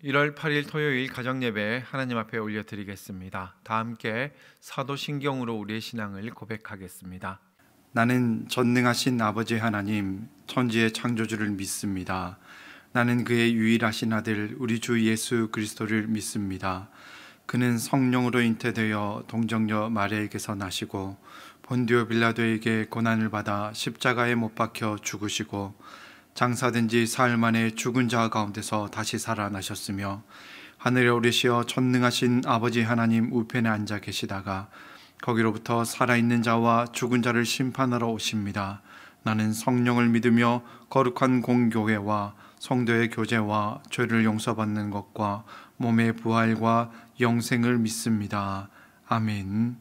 1월 8일 토요일 가정예배 하나님 앞에 올려드리겠습니다. 다 함께 사도신경으로 우리의 신앙을 고백하겠습니다. 나는 전능하신 아버지 하나님, 천지의 창조주를 믿습니다. 나는 그의 유일하신 아들 우리 주 예수 그리스도를 믿습니다. 그는 성령으로 잉태되어 동정녀 마리아에게서 나시고 본디오 빌라도에게 고난을 받아 십자가에 못 박혀 죽으시고 장사된 지 사흘 만에 죽은 자 가운데서 다시 살아나셨으며 하늘에 오르시어 전능하신 아버지 하나님 우편에 앉아 계시다가 거기로부터 살아있는 자와 죽은 자를 심판하러 오십니다. 나는 성령을 믿으며 거룩한 공교회와 성도의 교제와 죄를 용서받는 것과 몸의 부활과 영생을 믿습니다. 아멘.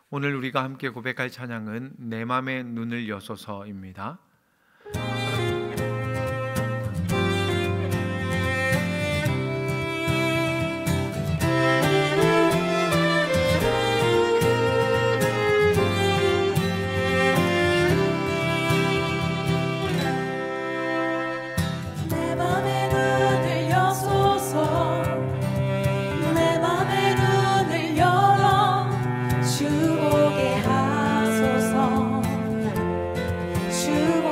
오늘 우리가 함께 고백할 찬양은 내 맘의 눈을 여소서입니다. 주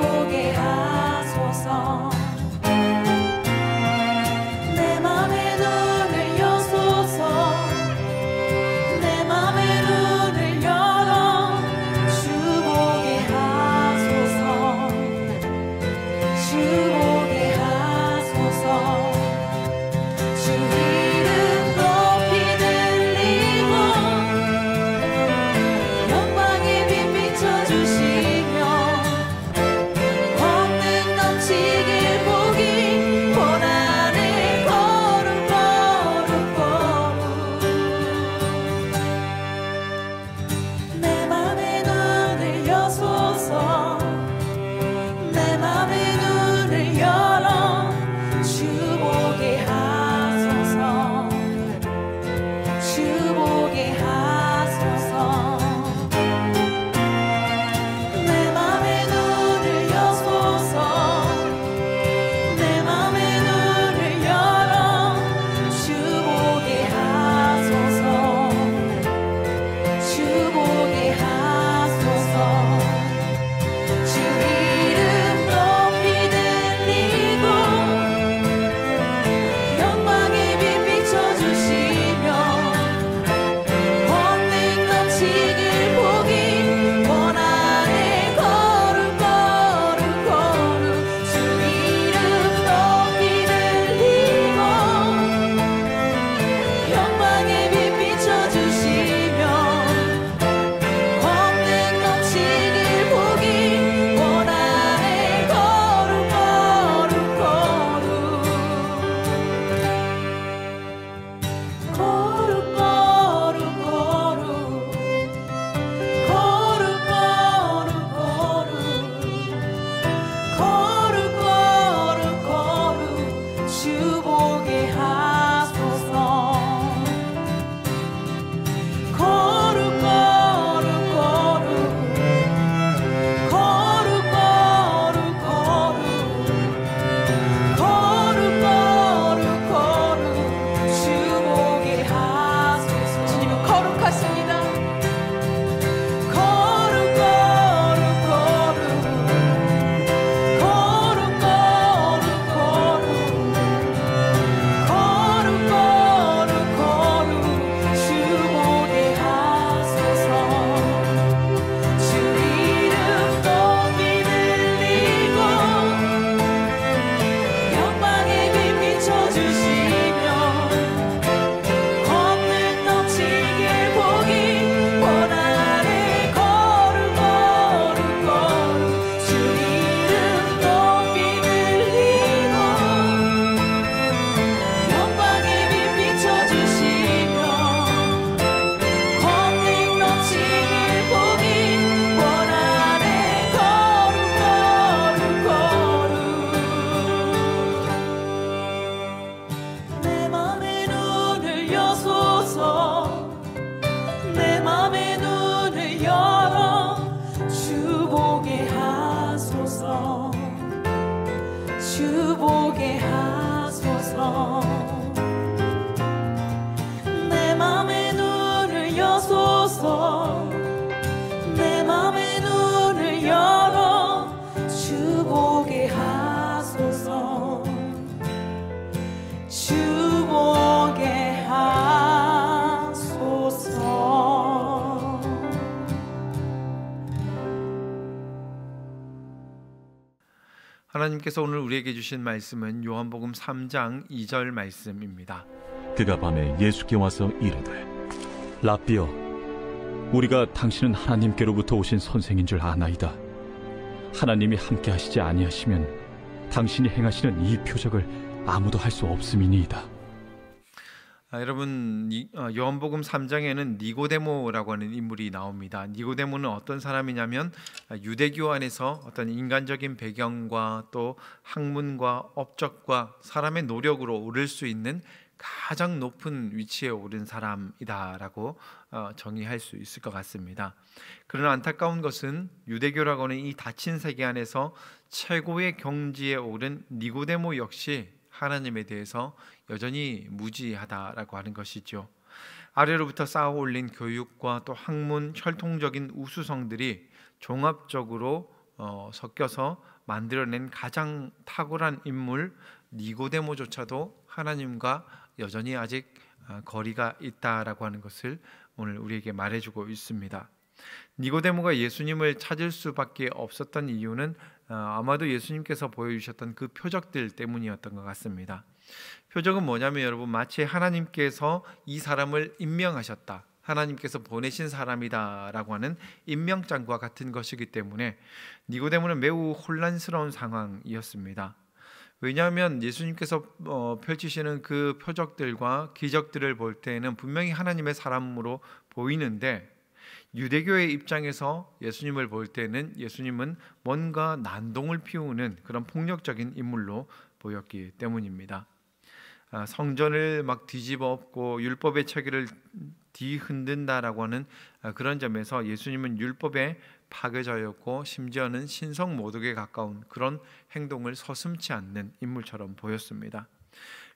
하나님께서 오늘 우리에게 주신 말씀은 요한복음 3장 2절 말씀입니다. 그가 밤에 예수께 와서 이르되 라삐여 우리가 당신은 하나님께로부터 오신 선생인 줄 아나이다. 하나님이 함께 하시지 아니하시면 당신이 행하시는 이 표적을 아무도 할 수 없음이니이다. 여러분, 요한복음 3장에는 니고데모라고 하는 인물이 나옵니다. 니고데모는 어떤 사람이냐면 유대교 안에서 어떤 인간적인 배경과 또 학문과 업적과 사람의 노력으로 오를 수 있는 가장 높은 위치에 오른 사람이다라고 정의할 수 있을 것 같습니다. 그러나 안타까운 것은 유대교라고 하는 이 닫힌 세계 안에서 최고의 경지에 오른 니고데모 역시 하나님에 대해서 여전히 무지하다라고 하는 것이죠. 아래로부터 쌓아 올린 교육과 또 학문, 혈통적인 우수성들이 종합적으로 섞여서 만들어낸 가장 탁월한 인물 니고데모조차도 하나님과 여전히 아직 거리가 있다라고 하는 것을 오늘 우리에게 말해주고 있습니다. 니고데모가 예수님을 찾을 수밖에 없었던 이유는 아마도 예수님께서 보여주셨던 그 표적들 때문이었던 것 같습니다. 표적은 뭐냐면 여러분, 마치 하나님께서 이 사람을 임명하셨다, 하나님께서 보내신 사람이다라고 하는 임명장과 같은 것이기 때문에 니고데모는 매우 혼란스러운 상황이었습니다. 왜냐하면 예수님께서 펼치시는 그 표적들과 기적들을 볼 때에는 분명히 하나님의 사람으로 보이는데, 유대교의 입장에서 예수님을 볼 때는 예수님은 뭔가 난동을 피우는 그런 폭력적인 인물로 보였기 때문입니다. 성전을 막 뒤집어 엎고 율법의 체계를 뒤흔든다라고 하는 그런 점에서 예수님은 율법에 파괴자였고 심지어는 신성 모독에 가까운 그런 행동을 서슴지 않는 인물처럼 보였습니다.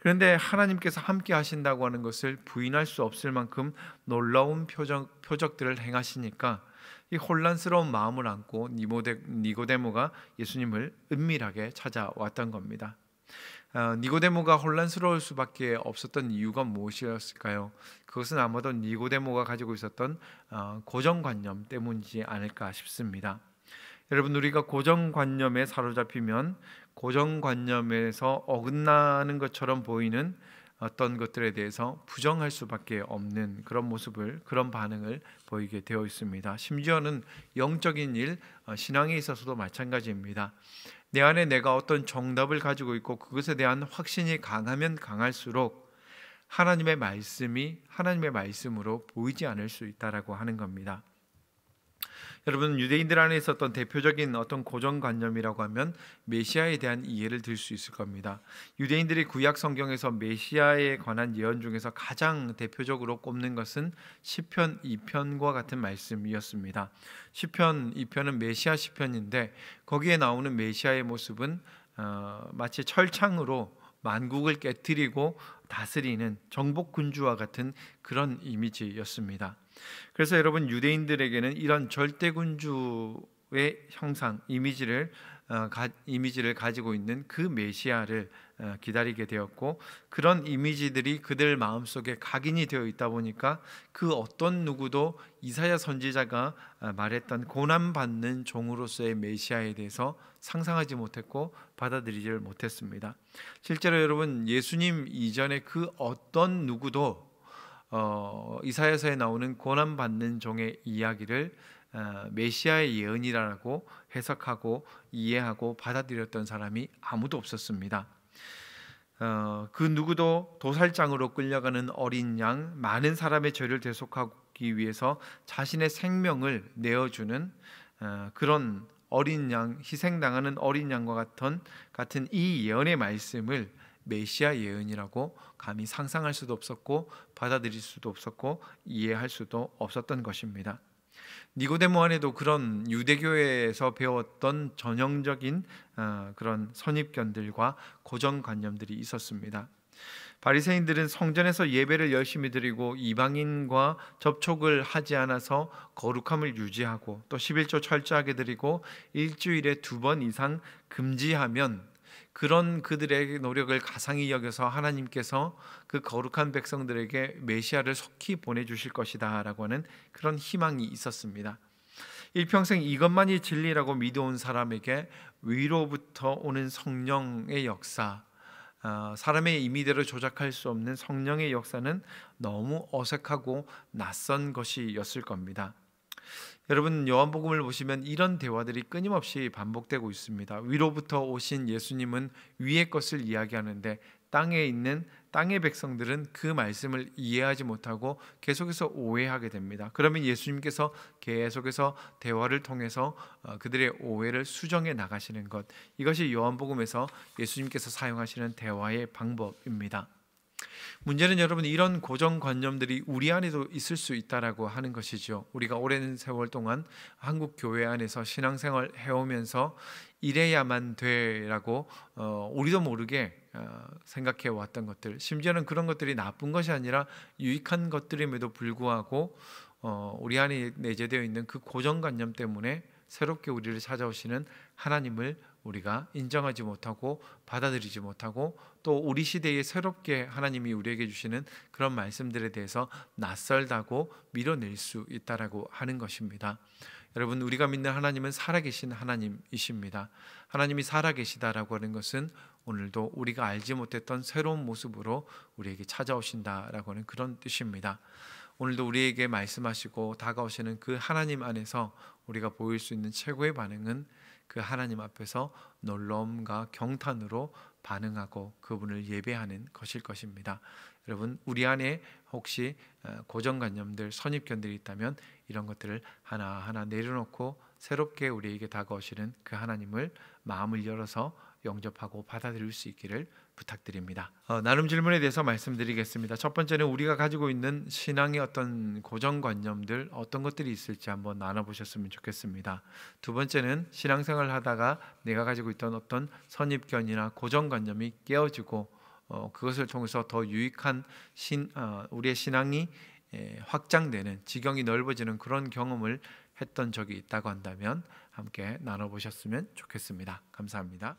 그런데 하나님께서 함께 하신다고 하는 것을 부인할 수 없을 만큼 놀라운 표적들을 행하시니까 이 혼란스러운 마음을 안고 니고데모가 예수님을 은밀하게 찾아왔던 겁니다. 니고데모가 혼란스러울 수밖에 없었던 이유가 무엇이었을까요? 그것은 아마도 니고데모가 가지고 있었던 고정관념 때문이지 않을까 싶습니다. 여러분, 우리가 고정관념에 사로잡히면 고정관념에서 어긋나는 것처럼 보이는 어떤 것들에 대해서 부정할 수밖에 없는 그런 모습을, 그런 반응을 보이게 되어 있습니다. 심지어는 영적인 일, 신앙에 있어서도 마찬가지입니다. 내 안에 내가 어떤 정답을 가지고 있고 그것에 대한 확신이 강하면 강할수록 하나님의 말씀이 하나님의 말씀으로 보이지 않을 수 있다라고 하는 겁니다. 여러분, 유대인들 안에 있었던 대표적인 어떤 고정관념이라고 하면 메시아에 대한 이해를 들 수 있을 겁니다. 유대인들이 구약 성경에서 메시아에 관한 예언 중에서 가장 대표적으로 꼽는 것은 시편 2편과 같은 말씀이었습니다. 시편 2편은 메시아 시편인데 거기에 나오는 메시아의 모습은 마치 철창으로 만국을 깨뜨리고 다스리는 정복군주와 같은 그런 이미지였습니다. 그래서 여러분, 유대인들에게는 이런 절대군주의 형상, 이미지를 가지고 있는 그 메시아를 기다리게 되었고, 그런 이미지들이 그들 마음속에 각인이 되어 있다 보니까 그 어떤 누구도 이사야 선지자가 말했던 고난받는 종으로서의 메시아에 대해서 상상하지 못했고 받아들이지를 못했습니다. 실제로 여러분, 예수님 이전에 그 어떤 누구도 이사야서에 나오는 고난받는 종의 이야기를 메시아의 예언이라고 해석하고 이해하고 받아들였던 사람이 아무도 없었습니다. 그 누구도 도살장으로 끌려가는 어린 양, 많은 사람의 죄를 대속하기 위해서 자신의 생명을 내어주는 그런 어린 양, 희생당하는 어린 양과 같은 이 예언의 말씀을 메시아 예언이라고 감히 상상할 수도 없었고 받아들일 수도 없었고 이해할 수도 없었던 것입니다. 니고데모 안에도 그런 유대교에서 배웠던 전형적인 그런 선입견들과 고정관념들이 있었습니다. 바리새인들은 성전에서 예배를 열심히 드리고 이방인과 접촉을 하지 않아서 거룩함을 유지하고 또 11조 철저하게 드리고 일주일에 2번 이상 금지하면 그런 그들의 노력을 가상히 여겨서 하나님께서 그 거룩한 백성들에게 메시아를 속히 보내주실 것이다 라고 하는 그런 희망이 있었습니다. 일평생 이것만이 진리라고 믿어온 사람에게 위로부터 오는 성령의 역사, 사람의 임의대로 조작할 수 없는 성령의 역사는 너무 어색하고 낯선 것이었을 겁니다. 여러분, 요한복음을 보시면 이런 대화들이 끊임없이 반복되고 있습니다. 위로부터 오신 예수님은 위의 것을 이야기하는데 땅에 있는 땅의 백성들은 그 말씀을 이해하지 못하고 계속해서 오해하게 됩니다. 그러면 예수님께서 계속해서 대화를 통해서 그들의 오해를 수정해 나가시는 것, 이것이 요한복음에서 예수님께서 사용하시는 대화의 방법입니다. 문제는 여러분, 이런 고정관념들이 우리 안에도 있을 수 있다라고 하는 것이죠. 우리가 오랜 세월 동안 한국 교회 안에서 신앙생활 해오면서 이래야만 돼라고 우리도 모르게 생각해 왔던 것들, 심지어는 그런 것들이 나쁜 것이 아니라 유익한 것들임에도 불구하고 우리 안에 내재되어 있는 그 고정관념 때문에 새롭게 우리를 찾아오시는 하나님을 우리가 인정하지 못하고 받아들이지 못하고, 또 우리 시대에 새롭게 하나님이 우리에게 주시는 그런 말씀들에 대해서 낯설다고 밀어낼 수 있다라고 하는 것입니다. 여러분, 우리가 믿는 하나님은 살아계신 하나님이십니다. 하나님이 살아계시다라고 하는 것은 오늘도 우리가 알지 못했던 새로운 모습으로 우리에게 찾아오신다라고 하는 그런 뜻입니다. 오늘도 우리에게 말씀하시고 다가오시는 그 하나님 안에서 우리가 보일 수 있는 최고의 반응은 그 하나님 앞에서 놀라움과 경탄으로 반응하고 그분을 예배하는 것일 것입니다. 여러분, 우리 안에 혹시 고정관념들, 선입견들이 있다면 이런 것들을 하나하나 내려놓고 새롭게 우리에게 다가오시는 그 하나님을 마음을 열어서 영접하고 받아들일 수 있기를 부탁드립니다. 나눔 질문에 대해서 말씀드리겠습니다. 첫 번째는 우리가 가지고 있는 신앙의 어떤 고정관념들, 어떤 것들이 있을지 한번 나눠보셨으면 좋겠습니다. 두 번째는 신앙생활을 하다가 내가 가지고 있던 어떤 선입견이나 고정관념이 깨어지고 그것을 통해서 더 유익한 우리의 신앙이 확장되는, 지경이 넓어지는 그런 경험을 했던 적이 있다고 한다면 함께 나눠보셨으면 좋겠습니다. 감사합니다.